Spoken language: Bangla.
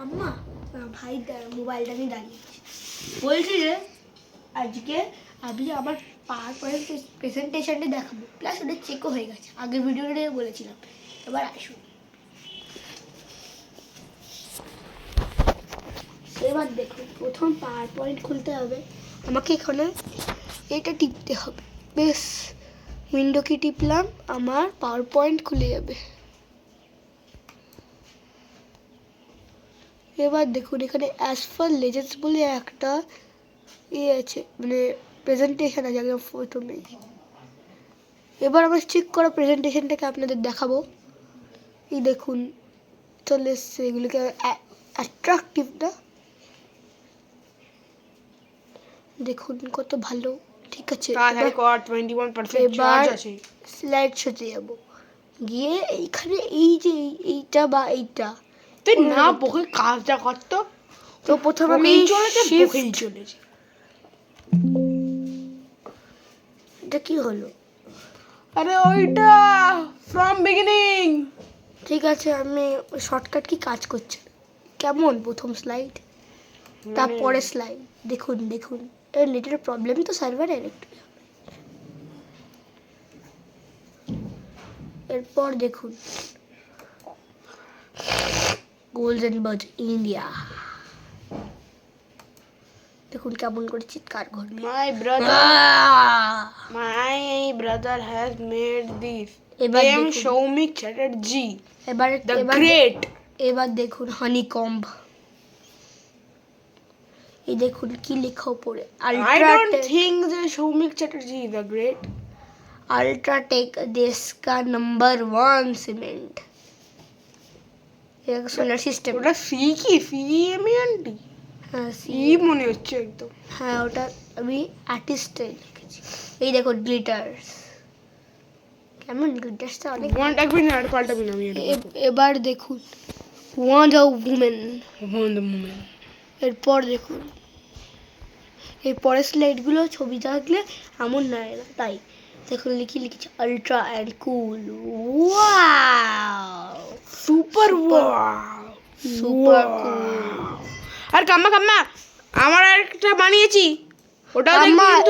আম্মা ভাই মোবাইলটা নিয়ে দাঁড়িয়েছে, বলছি যে আজকে আমি আমার পাওয়ার পয়েন্ট প্রেজেন্টেশনটা দেখাবো, প্লাস ওটা চেকও হয়ে গেছে, আগের ভিডিওটা বলেছিলাম। এবার আসুন, এবার দেখুন প্রথম পাওয়ার পয়েন্ট খুলতে হবে আমাকে। এখানে এটা টিপতে হবে, বেশ উইন্ডো কি টিপলাম, আমার পাওয়ার পয়েন্ট খুলে যাবে। এবার দেখুন এখানে অ্যাসফার লেজেন্ডস বলে একটা আছে, মানে প্রেজেন্টেশন আছে একদম প্রথমে। এবার আমরা চেক করা প্রেজেন্টেশনটাকে আপনাদের দেখাবো। এই দেখুন চলে এসছে, এগুলোকে অ্যাট্রাকটিভ না, দেখুন কত ভালো। ঠিক আছে, এবার স্লাইড শোতে যাব, গিয়ে এইখানে এই যে এইটা বা এইটা তুই না বকে কাজটা করতো। তো প্রথমে আমি চলেছে এটা কি হলো, আরে ওইটা ফ্রম বিগিনিং। ঠিক আছে আমি শর্টকাট কি কাজ করছে, কেমন প্রথম স্লাইড, তারপরে স্লাইড দেখুন দেখুন এর নেটের প্রবলেম তো সার্ভারের একটু। এরপর দেখুন গোল্ডেন বার্ড ইন্ডিয়া, দেখুন কেমন করে চিৎকার করবে। My brother has made this. এবার এম দেখুন, সৌমিক চ্যাটার্জি এবার দ্য গ্রেট। এবার দেখুন হানিকম্ব, এই দেখুন কি লেখা উপরে, I don't think that Soumik Chatterjee is the great. UltraTech देश का नंबर 1 सीमेंट, एक सोलर सिस्टम। ওটা সি কি সিএমএনটি? হ্যাঁ সি মনে হচ্ছে একদম। হ্যাঁ ওটা আমি আর্টিস্টে লিখেছি। এই দেখো গ্লিটার্স, কেমন গ্লিটার্সটা অনেক। ওয়ান টাকবি না আর পাল্টাবি না আমি এটা। এবার দেখুন ওয়ান্ডার উমেন, ওয়ান্ডার উমেন। এরপর দেখুন এই পরের স্লাইডগুলো ছবি থাকলে এমন নয় না, তাই দেখুন লিখেছি ultra and cool, wow super wow super cool. আর কাম্মা আমার একটা বানিয়েছি, ওটাও দেখবি কিন্তু।